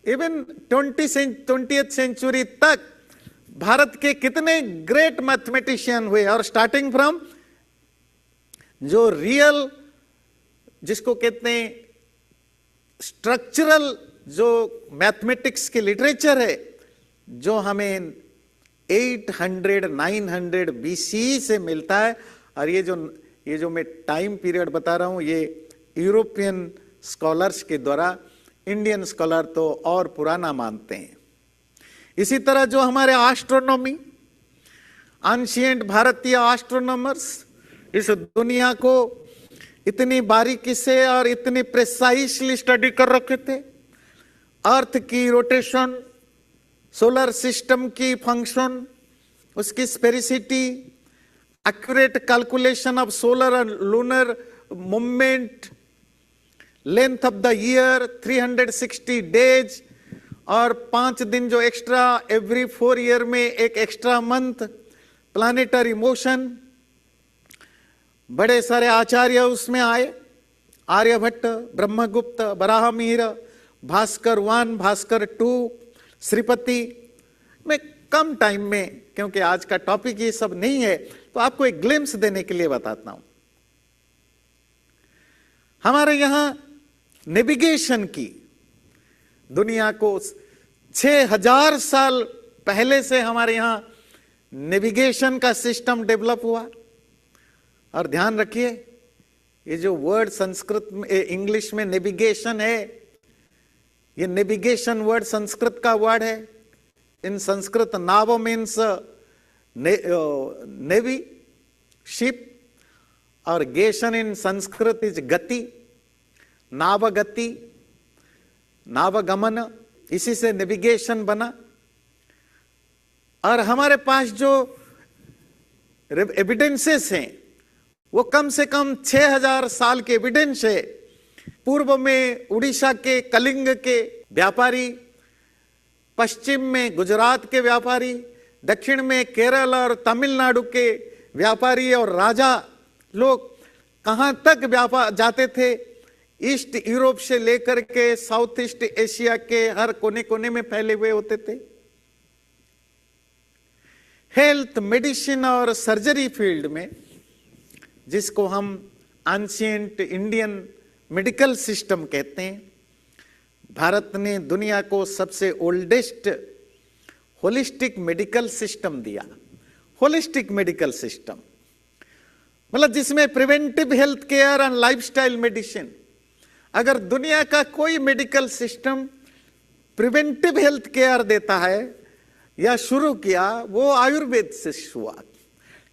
इवन 20th सेंचुरी तक भारत के कितने ग्रेट मैथमेटिशियन हुए। और स्टार्टिंग फ्रॉम जो रियल, जिसको कहते हैं स्ट्रक्चरल, जो मैथमेटिक्स की लिटरेचर है, जो हमें 800 900 BC से मिलता है। और ये जो मैं टाइम पीरियड बता रहा हूं, ये यूरोपियन स्कॉलर्स के द्वारा, इंडियन स्कॉलर तो और पुराना मानते हैं। इसी तरह जो हमारे एस्ट्रोनॉमी, एंशिएंट भारतीय एस्ट्रोनॉमर्स इस दुनिया को इतनी बारीकी से और इतनी प्रिसाइसली स्टडी कर रखे थे। अर्थ की रोटेशन, सोलर सिस्टम की फंक्शन, उसकी sphericity, accurate calculation of solar and lunar movement, length of the year 360 days, और 5 दिन जो एक्स्ट्रा एवरी 4 ईयर में एक एक्स्ट्रा मंथ, प्लानिटरी मोशन। बड़े सारे आचार्य उसमें आए, आर्यभट्ट, ब्रह्मगुप्त, वराह मिहिर, भास्कर 1, भास्कर 2, श्रीपति। मैं कम टाइम में, क्योंकि आज का टॉपिक ये सब नहीं है, तो आपको एक ग्लिम्स देने के लिए बताता हूं। हमारे यहां नेविगेशन की, दुनिया को 6000 साल पहले से हमारे यहां नेविगेशन का सिस्टम डेवलप हुआ। और ध्यान रखिए, ये जो वर्ड संस्कृत में, इंग्लिश में नेविगेशन है, ये नेविगेशन वर्ड संस्कृत का वर्ड है। इन संस्कृत नाव मीन्स नेवी, शिप, और गेशन इन संस्कृत इज गति, नावगति, नावगमन, इसी से नेविगेशन बना। और हमारे पास जो एविडेंसेस हैं, वो कम से कम 6000 साल के एविडेंस है। पूर्व में उड़ीसा के, कलिंग के व्यापारी, पश्चिम में गुजरात के व्यापारी, दक्षिण में केरल और तमिलनाडु के व्यापारी और राजा लोग कहां तक व्यापार जाते थे, ईस्ट यूरोप से लेकर के साउथ ईस्ट एशिया के हर कोने कोने में फैले हुए होते थे। हेल्थ, मेडिसिन और सर्जरी फील्ड में, जिसको हम एंशिएंट इंडियन मेडिकल सिस्टम कहते हैं, भारत ने दुनिया को सबसे ओल्डेस्ट होलिस्टिक मेडिकल सिस्टम दिया। होलिस्टिक मेडिकल सिस्टम मतलब जिसमें preventive health care and lifestyle medicine. अगर दुनिया का कोई medical system preventive health care देता है या शुरू किया, वो आयुर्वेद से हुआ,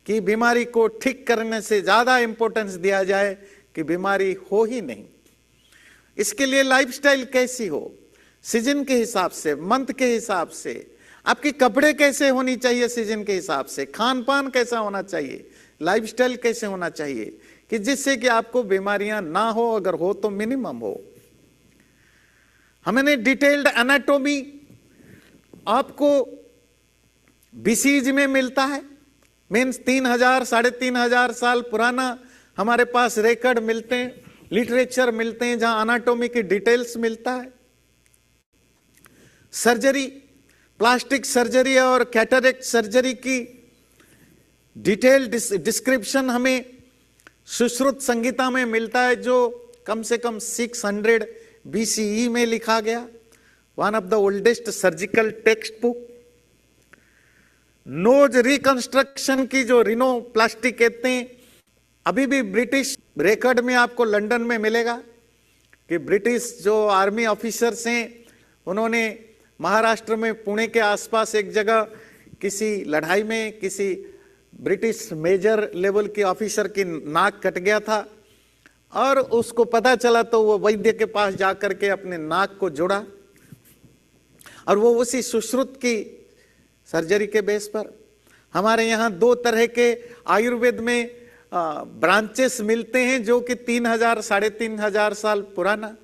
कि बीमारी को ठीक करने से ज्यादा इंपॉर्टेंस दिया जाए कि बीमारी हो ही नहीं। इसके लिए लाइफस्टाइल कैसी हो, सीजन के हिसाब से, मंथ के हिसाब से, आपके कपड़े कैसे होनी चाहिए सीजन के हिसाब से, खान पान कैसा होना चाहिए, लाइफस्टाइल कैसे होना चाहिए, कि जिससे कि आपको बीमारियां ना हो, अगर हो तो मिनिमम हो। हमने डिटेल्ड एनाटॉमी आपको बीसीज में मिलता है, मीन्स 3000 3500 साल पुराना हमारे पास रिकॉर्ड मिलते हैं, लिटरेचर मिलते हैं, जहां एनाटॉमी की डिटेल्स मिलता है। सर्जरी प्लास्टिक सर्जरी और कैटरेक्ट सर्जरी की डिटेल डिस्क्रिप्शन हमें सुश्रुत संहिता में मिलता है, जो कम से कम 600 BCE में लिखा गया, one of the oldest surgical text book. Nose reconstruction की जो रिनोप्लास्टी कहते हैं, अभी भी ब्रिटिश रिकॉर्ड में आपको लंदन में मिलेगा कि ब्रिटिश जो आर्मी ऑफिसर्स हैं, उन्होंने महाराष्ट्र में पुणे के आसपास एक जगह किसी लड़ाई में किसी ब्रिटिश मेजर लेवल के ऑफिसर की नाक कट गया था और उसको पता चला, तो वो वैद्य के पास जाकर के अपने नाक को जोड़ा और वो उसी सुश्रुत की सर्जरी के बेस पर। हमारे यहाँ 2 तरह के आयुर्वेद में ब्रांचेस मिलते हैं जो कि 3000 3500 साल पुराना।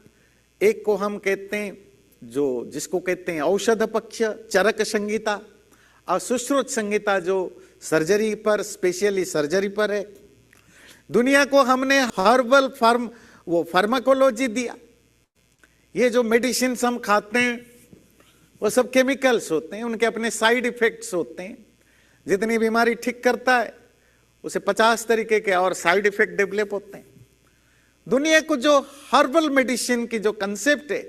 एक को हम कहते हैं जिसको कहते हैं औषध पक्ष चरक संहिता, और सुश्रुत संहिता जो सर्जरी पर, स्पेशली सर्जरी पर है। दुनिया को हमने हर्बल फार्माकोलॉजी दिया। ये जो मेडिसिन हम खाते हैं वो सब केमिकल्स होते हैं, उनके अपने साइड इफेक्ट्स होते हैं। जितनी बीमारी ठीक करता है उसे 50 तरीके के और साइड इफेक्ट डेवलप होते हैं। दुनिया को जो हर्बल मेडिसिन की जो कंसेप्ट है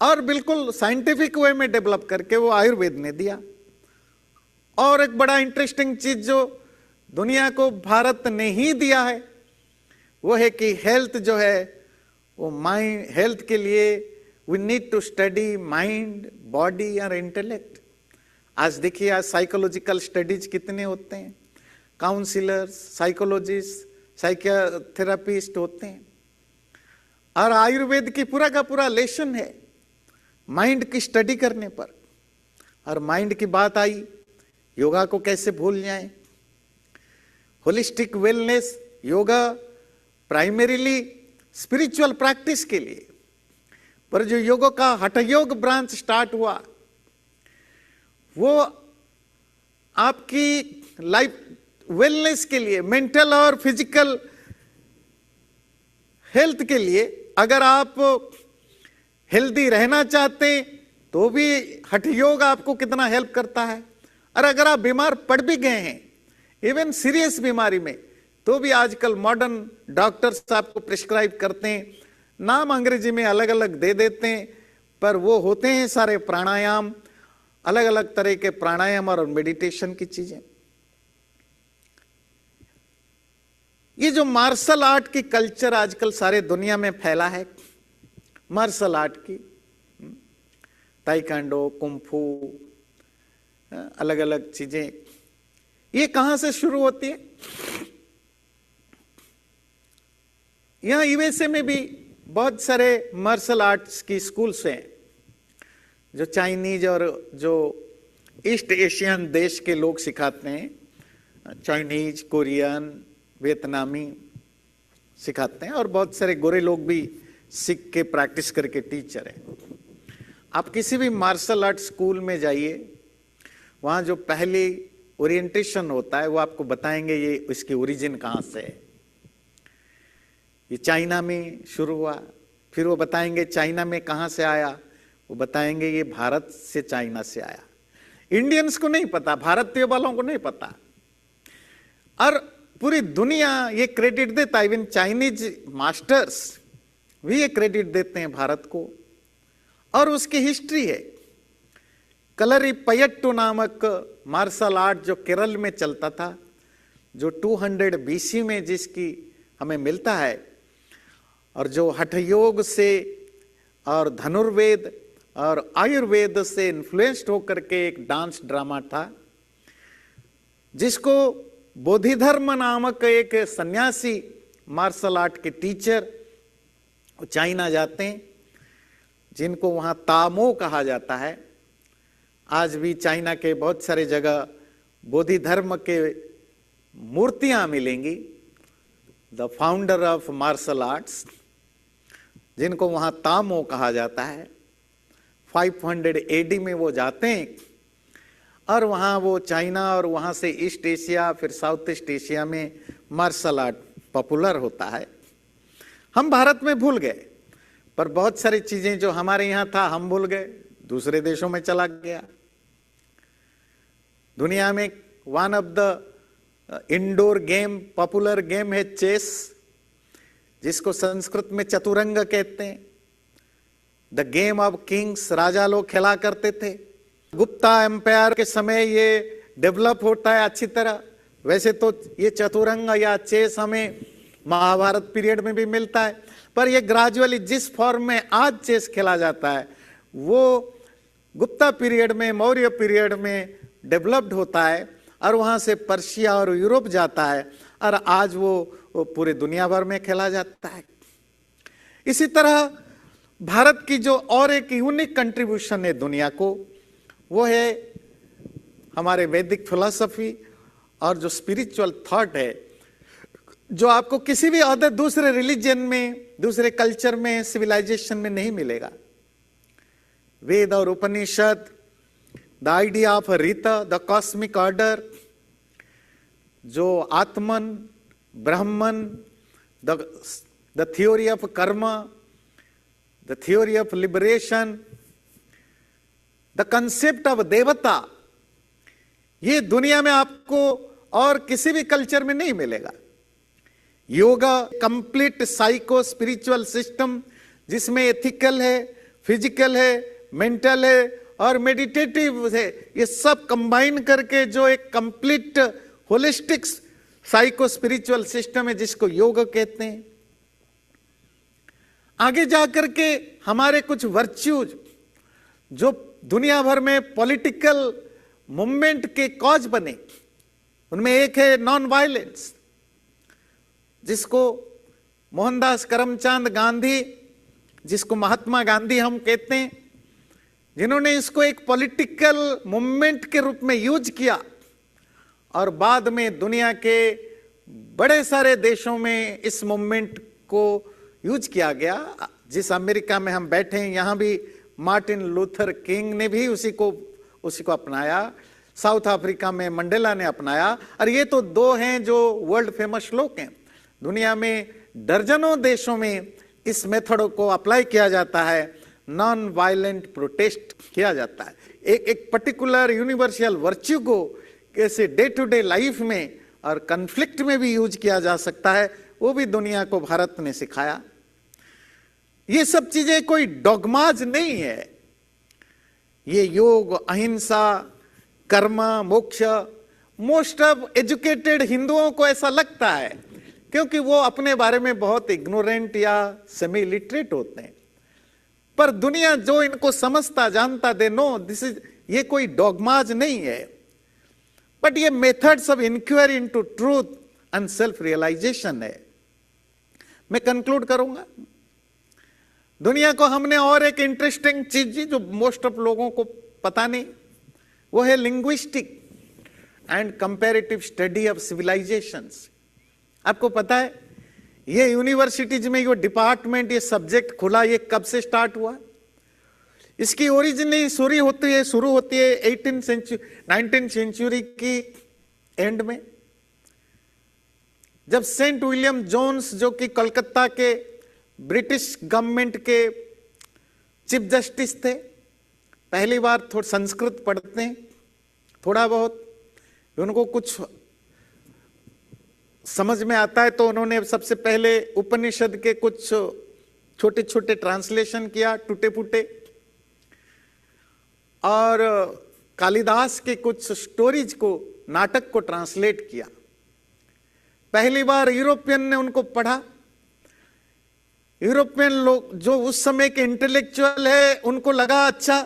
और बिल्कुल साइंटिफिक वे में डेवलप करके वो आयुर्वेद ने दिया। और एक बड़ा इंटरेस्टिंग चीज जो दुनिया को भारत ने ही दिया है वो है कि हेल्थ जो है वो माइंड, हेल्थ के लिए we need to study mind, body और इंटेलेक्ट। आज देखिए, आज साइकोलॉजिकल स्टडीज कितने होते हैं, काउंसिलर्स, साइकोलॉजिस्ट, साइकियाथेरापिस्ट होते हैं। और आयुर्वेद की पूरा का पूरा लेसन है माइंड की स्टडी करने पर। और माइंड की बात आई, योगा को कैसे भूल जाएं। Holistic wellness, yoga primarily spiritual practice के लिए, पर जो योगा का हठयोग ब्रांच स्टार्ट हुआ वो आपकी लाइफ वेलनेस के लिए, मेंटल और फिजिकल हेल्थ के लिए। अगर आप हेल्दी रहना चाहते हैं तो भी हठयोग आपको कितना हेल्प करता है। और अगर आप बीमार पड़ भी गए हैं, इवन सीरियस बीमारी में, तो भी आजकल मॉडर्न डॉक्टर्स आपको प्रिस्क्राइब करते हैं। नाम अंग्रेजी में अलग अलग दे देते हैं, पर वो होते हैं सारे प्राणायाम, अलग अलग तरह के प्राणायाम और मेडिटेशन की चीजें। ये जो मार्शल आर्ट की कल्चर आजकल सारे दुनिया में फैला है, मार्शल आर्ट की, ताइक्वांडो, कुंफू, अलग अलग चीजें, ये कहां से शुरू होती है? यहां यूएसए में भी बहुत सारे मार्शल आर्ट्स की स्कूल्स हैं, जो चाइनीज और जो ईस्ट एशियन देश के लोग सिखाते हैं। चाइनीज, कोरियन, वियतनामी सिखाते हैं, और बहुत सारे गोरे लोग भी सीख के प्रैक्टिस करके टीचर हैं। आप किसी भी मार्शल आर्ट स्कूल में जाइए, वहाँ जो पहली ओरिएंटेशन होता है वो आपको बताएंगे ये इसकी ओरिजिन कहाँ से है। ये चाइना में शुरू हुआ, फिर वो बताएंगे चाइना में कहाँ से आया, वो बताएंगे ये भारत से, चाइना से आया। इंडियंस को नहीं पता, भारतीय वालों को नहीं पता, और पूरी दुनिया ये क्रेडिट देता है। इवन चाइनीज मास्टर्स भी ये क्रेडिट देते हैं भारत को। और उसकी हिस्ट्री है। कलरीपयट्टू नामक मार्शल आर्ट जो केरल में चलता था, जो 200 BC में जिसकी हमें मिलता है, और जो हठयोग से और धनुर्वेद और आयुर्वेद से इन्फ्लुएंस्ड होकर के एक डांस ड्रामा था, जिसको बोधिधर्म नामक एक सन्यासी मार्शल आर्ट के टीचर चाइना जाते हैं, जिनको वहाँ तामो कहा जाता है। आज भी चाइना के बहुत सारे जगह बोधि धर्म के मूर्तियां मिलेंगी, the founder of martial arts, जिनको वहाँ तामो कहा जाता है। 500 AD में वो जाते हैं और वहाँ वो चाइना और वहाँ से ईस्ट एशिया, फिर साउथ ईस्ट एशिया में मार्शल आर्ट पॉपुलर होता है। हम भारत में भूल गए, पर बहुत सारी चीजें जो हमारे यहाँ था हम भूल गए, दूसरे देशों में चला गया। दुनिया में one of the indoor game, popular game है चेस, जिसको संस्कृत में चतुरंग कहते हैं। द गेम ऑफ किंग्स, राजा लोग खेला करते थे। गुप्ता एम्पायर के समय ये डेवलप होता है अच्छी तरह। वैसे तो ये चतुरंग या चेस हमें महाभारत पीरियड में भी मिलता है, पर ये ग्रेजुअली जिस फॉर्म में आज चेस खेला जाता है वो गुप्ता पीरियड में, मौर्य पीरियड में डेवलप्ड होता है और वहां से पर्शिया और यूरोप जाता है और आज वो पूरे दुनिया भर में खेला जाता है। इसी तरह भारत की जो और एक यूनिक कंट्रीब्यूशन है दुनिया को, वो है हमारे वैदिक फिलॉसफी और जो स्पिरिचुअल थॉट है, जो आपको किसी भी अदर दूसरे रिलीजन में, दूसरे कल्चर में, सिविलाइजेशन में नहीं मिलेगा। वेद और Upanishad, the idea of Rita, the cosmic order, जो Atman, Brahman, the theory of karma, the theory of liberation, the concept of devata, ये दुनिया में आपको और किसी भी कल्चर में नहीं मिलेगा। Yoga complete psycho spiritual system, जिसमें एथिकल है, फिजिकल है, मेंटल है और मेडिटेटिव है, ये सब कंबाइन करके जो एक complete holistic psycho spiritual system है, जिसको योग कहते हैं। आगे जाकर के हमारे कुछ वर्च्यूज जो दुनिया भर में पॉलिटिकल मूवमेंट के कॉज बने, उनमें एक है नॉन वायलेंस, जिसको मोहनदास करमचंद गांधी, जिसको महात्मा गांधी हम कहते हैं, जिन्होंने इसको एक पॉलिटिकल मूवमेंट के रूप में यूज किया और बाद में दुनिया के बड़े सारे देशों में इस मूवमेंट को यूज किया गया। जिस अमेरिका में हम बैठे हैं, यहां भी मार्टिन लूथर किंग ने भी उसी को अपनाया, साउथ अफ्रीका में मंडेला ने अपनाया, और ये तो दो हैं जो वर्ल्ड फेमस लोग हैं। दुनिया में दर्जनों देशों में इस मेथड को अप्लाई किया जाता है, नॉन वायलेंट प्रोटेस्ट किया जाता है। एक पर्टिकुलर यूनिवर्सल वर्च्यू को कैसे डे टू डे लाइफ में और कन्फ्लिक्ट में भी यूज किया जा सकता है, वो भी दुनिया को भारत ने सिखाया। ये सब चीजें कोई डॉगमाज नहीं है। ये योग, अहिंसा, कर्म, मोक्ष, मोस्ट ऑफ एजुकेटेड हिंदुओं को ऐसा लगता है, क्योंकि वो अपने बारे में बहुत इग्नोरेंट या सेमी लिटरेट होते हैं। पर दुनिया जो इनको समझता, जानता, दे नो दिस इज, ये कोई डॉगमाज नहीं है, बट ये methods of inquiry into truth and self realization है। मैं कंक्लूड करूंगा। दुनिया को हमने और एक इंटरेस्टिंग चीज दी जो मोस्ट ऑफ लोगों को पता नहीं, वो है linguistic and comparative study of civilizations. आपको पता है ये यूनिवर्सिटीज में ये डिपार्टमेंट, ये सब्जेक्ट खुला, ये कब से स्टार्ट हुआ? इसकी ओरिजिनली शुरू होती है 19th सेंचुरी की एंड में, जब सेंट विलियम जोन्स, जो कि कलकत्ता के ब्रिटिश गवर्नमेंट के चीफ जस्टिस थे, पहली बार थोड़ा संस्कृत पढ़ते हैं, थोड़ा बहुत उनको कुछ समझ में आता है, तो उन्होंने सबसे पहले उपनिषद के कुछ छोटे छोटे ट्रांसलेशन किया, टूटे फूटे, और कालिदास के कुछ स्टोरीज को, नाटक को ट्रांसलेट किया। पहली बार यूरोपियन ने उनको पढ़ा। यूरोपियन लोग जो उस समय के इंटेलेक्चुअल है, उनको लगा अच्छा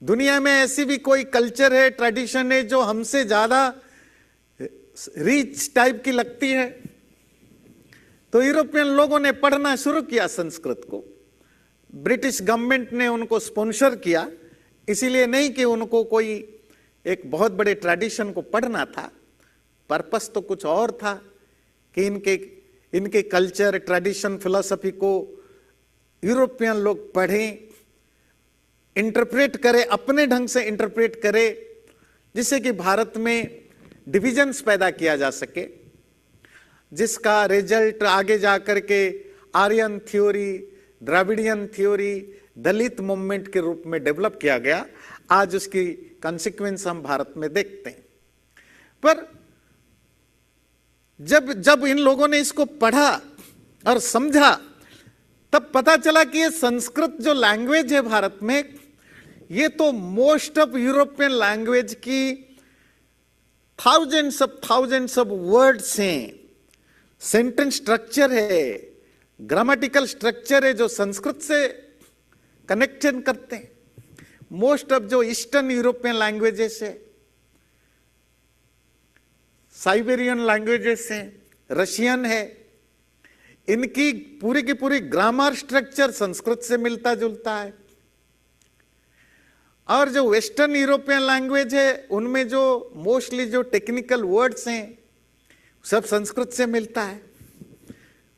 दुनिया में ऐसी भी कोई कल्चर है, ट्रेडिशन है जो हमसे ज्यादा रिच टाइप की लगती है। तो यूरोपियन लोगों ने पढ़ना शुरू किया संस्कृत को। ब्रिटिश गवर्नमेंट ने उनको स्पॉन्सर किया, इसीलिए नहीं कि उनको कोई एक बहुत बड़े ट्रेडिशन को पढ़ना था, पर्पस तो कुछ और था कि इनके कल्चर, ट्रेडिशन, फिलॉसफी को यूरोपियन लोग पढ़ें, इंटरप्रेट करें, अपने ढंग से इंटरप्रेट करें, जिससे कि भारत में डिविजन्स पैदा किया जा सके, जिसका रिजल्ट आगे जाकर के आर्यन थ्योरी, द्रविडियन थ्योरी, दलित मूवमेंट के रूप में डेवलप किया गया। आज उसकी कॉन्सिक्वेंस हम भारत में देखते हैं। पर जब जब इन लोगों ने इसको पढ़ा और समझा, तब पता चला कि ये संस्कृत जो लैंग्वेज है भारत में, ये तो मोस्ट ऑफ यूरोपियन लैंग्वेज की थाउजेंड्स ऑफ वर्ड्स हैं, सेंटेंस स्ट्रक्चर है, ग्रामेटिकल स्ट्रक्चर है जो संस्कृत से कनेक्शन करते हैं। मोस्ट ऑफ जो ईस्टर्न यूरोपियन लैंग्वेजेस है, साइबेरियन लैंग्वेजेस हैं, रशियन है, इनकी पूरी की पूरी ग्रामर स्ट्रक्चर संस्कृत से मिलता जुलता है। और जो वेस्टर्न यूरोपियन लैंग्वेज है, उनमें जो मोस्टली जो टेक्निकल वर्ड्स हैं सब संस्कृत से मिलता है।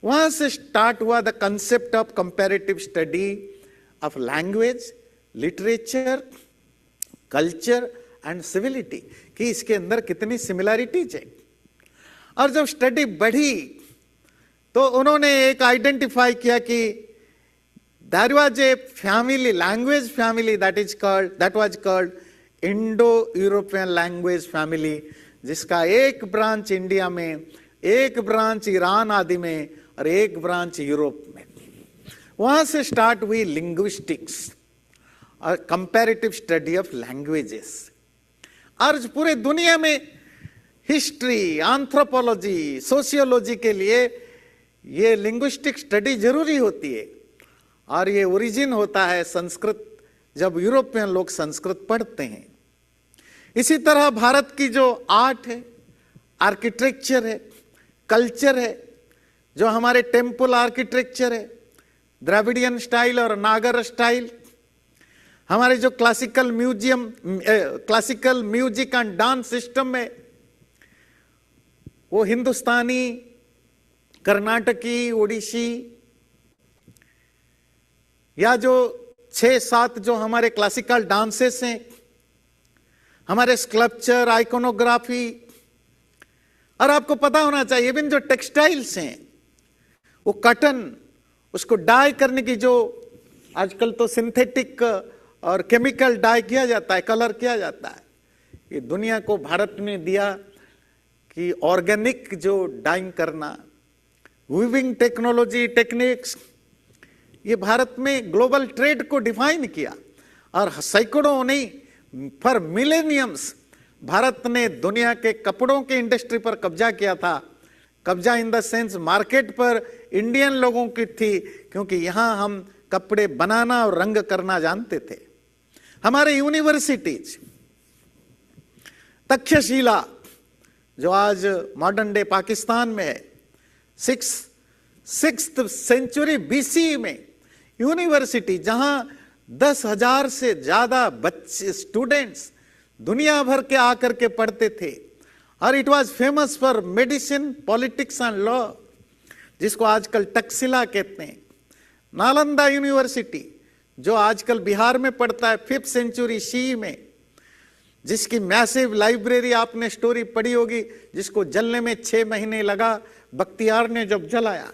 वहां से स्टार्ट हुआ the concept of comparative study of language, literature, culture and civility, कि इसके अंदर कितनी सिमिलैरिटीज है। और जब स्टडी बढ़ी तो उन्होंने एक आइडेंटिफाई किया कि there was a family, language family that was called Indo-European language family, जिसका एक ब्रांच इंडिया में, एक ब्रांच ईरान आदि में और एक ब्रांच यूरोप में। वहां से स्टार्ट हुई लिंग्विस्टिक्स और कंपैरेटिव स्टडी ऑफ लैंग्वेजेस। और पूरे दुनिया में हिस्ट्री, एंथ्रोपोलॉजी, सोशियोलॉजी के लिए ये लिंग्विस्टिक स्टडी जरूरी होती है। और ये ओरिजिन होता है संस्कृत, जब यूरोपियन लोग संस्कृत पढ़ते हैं। इसी तरह भारत की जो आर्ट है, आर्किटेक्चर है, कल्चर है, जो हमारे टेम्पल आर्किटेक्चर है, द्रविडियन स्टाइल और नागर स्टाइल, हमारे जो classical music and dance system है, वो हिंदुस्तानी, कर्नाटकी, ओडिसी, या जो 6-7 जो हमारे क्लासिकल डांसेस हैं, हमारे स्कल्पचर, आइकोनोग्राफी, और आपको पता होना चाहिए इवन जो टेक्सटाइल्स हैं, वो कॉटन, उसको डाई करने की जो आजकल तो सिंथेटिक और केमिकल डाई किया जाता है, कलर किया जाता है, ये दुनिया को भारत ने दिया कि ऑर्गेनिक जो डाइंग करना, वीविंग टेक्नोलॉजी, टेक्निक्स, ये भारत में ग्लोबल ट्रेड को डिफाइन किया। और सैकड़ों नहीं, फॉर मिलेनियम्स भारत ने दुनिया के कपड़ों के इंडस्ट्री पर कब्जा किया था। कब्जा इन द सेंस मार्केट पर इंडियन लोगों की थी, क्योंकि यहां हम कपड़े बनाना और रंग करना जानते थे। हमारे यूनिवर्सिटीज, तक्षशिला जो आज मॉडर्न डे पाकिस्तान में है, 6th सेंचुरी BC में यूनिवर्सिटी, जहां 10,000 से ज्यादा बच्चे, स्टूडेंट्स दुनिया भर के आकर के पढ़ते थे। और it was famous for medicine, politics and law, जिसको आजकल तक्षशिला कहते हैं। नालंदा यूनिवर्सिटी जो आजकल बिहार में पड़ता है, 5th सेंचुरी CE में, जिसकी मैसिव लाइब्रेरी, आपने स्टोरी पढ़ी होगी, जिसको जलने में 6 महीने लगा, बख्तियार ने जब जलाया,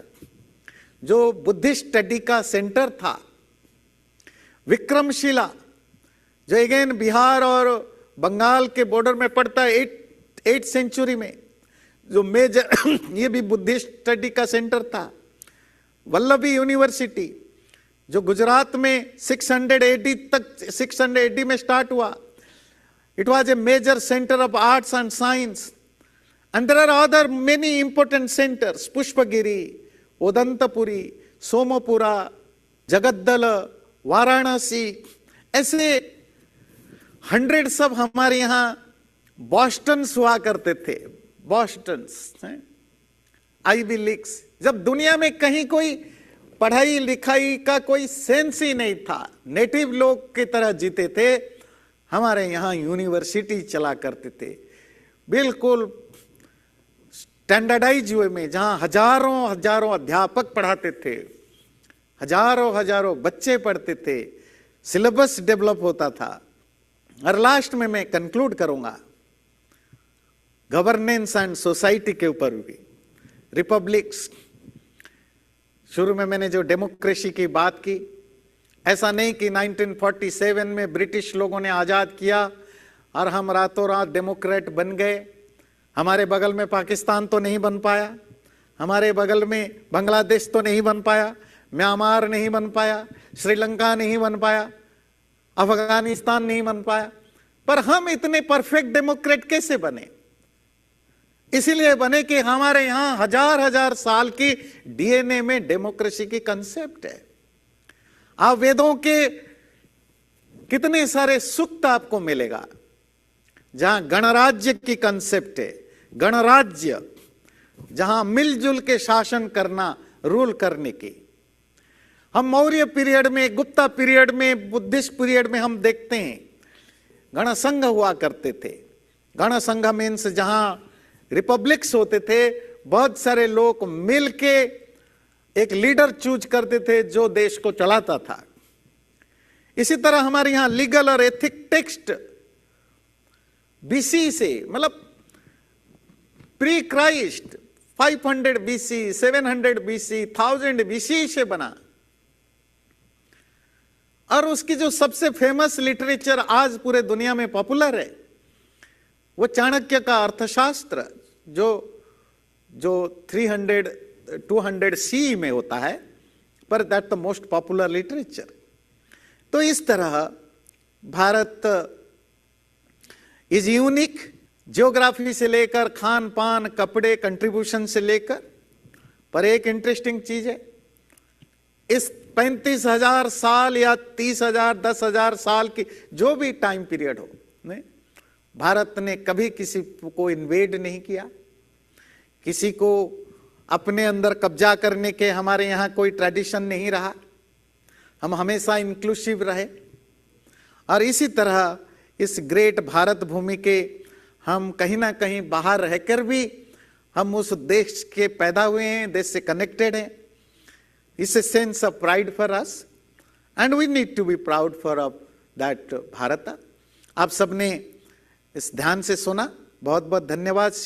जो बुद्धिस्ट स्टडी का सेंटर था। विक्रमशिला जो अगेन बिहार और बंगाल के बॉर्डर में पड़ता है, 8th सेंचुरी में, जो मेजर ये भी बुद्धिस्ट स्टडी का सेंटर था। वल्लभी यूनिवर्सिटी जो गुजरात में 600 AD में स्टार्ट हुआ, it was a major centre of arts and science. And there are other many important centres, Pushpagiri, Udantapuri, Somapura, Jagaddala, Varanasi, ऐसे हंड्रेड्स ऑफ हमारे यहां बॉस्टन्स हुआ करते थे। Bostons, Ivy Leagues. जब दुनिया में कहीं कोई पढ़ाई लिखाई का कोई सेंस ही नहीं था, नेटिव लोग की तरह जीते थे, हमारे यहां यूनिवर्सिटी चला करते थे, बिल्कुल स्टैंडर्डाइज वे में, जहां हजारों अध्यापक पढ़ाते थे, हजारों बच्चे पढ़ते थे, सिलेबस डेवलप होता था। और लास्ट में मैं कंक्लूड करूंगा गवर्नेंस एंड सोसाइटी के ऊपर भी। रिपब्लिक्स, शुरू में मैंने जो डेमोक्रेसी की बात की, ऐसा नहीं कि 1947 में ब्रिटिश लोगों ने आजाद किया और हम रातों रात डेमोक्रेट बन गए। हमारे बगल में पाकिस्तान तो नहीं बन पाया, हमारे बगल में बांग्लादेश तो नहीं बन पाया, म्यांमार नहीं बन पाया, श्रीलंका नहीं बन पाया, अफगानिस्तान नहीं बन पाया, पर हम इतने परफेक्ट डेमोक्रेट कैसे बने? इसीलिए बने कि हमारे यहां हजार हजार साल की डीएनए में डेमोक्रेसी की कंसेप्ट है। आप वेदों के कितने सारे सूक्त आपको मिलेगा जहां गणराज्य की कंसेप्ट है, गणराज्य जहां मिलजुल के शासन करना, रूल करने की। हम मौर्य पीरियड में, गुप्ता पीरियड में, बुद्धिस्ट पीरियड में हम देखते हैं गणसंघ हुआ करते थे। गणसंघ मीन्स जहां रिपब्लिक्स होते थे, बहुत सारे लोग मिलके एक लीडर चूज करते थे जो देश को चलाता था। इसी तरह हमारे यहां लीगल और एथिक टेक्स्ट बीसी से, मतलब pre Christ 500 BC, 700 BC, 1000 BC से बना। और उसकी जो सबसे फेमस लिटरेचर आज पूरे दुनिया में पॉपुलर है वो चाणक्य का अर्थशास्त्र, जो 200 सी में होता है, पर that the most popular literature. तो इस तरह भारत इज यूनिक, ज्योग्राफी से लेकर खान पान, कपड़े, कंट्रीब्यूशन से लेकर। पर एक इंटरेस्टिंग चीज है, इस 35,000 साल या 30,000, 10,000 साल की जो भी टाइम पीरियड हो, भारत ने कभी किसी को इन्वेड नहीं किया, किसी को अपने अंदर कब्जा करने के हमारे यहां कोई ट्रेडिशन नहीं रहा। हम हमेशा इंक्लूसिव रहे। और इसी तरह इस ग्रेट भारत भूमि के हम कहीं ना कहीं बाहर रहकर भी हम उस देश के पैदा हुए हैं, देश से कनेक्टेड हैं। It's a sense of pride for us and we need to be proud for that Bharat. आप सबने इस ध्यान से सुना, बहुत बहुत धन्यवाद।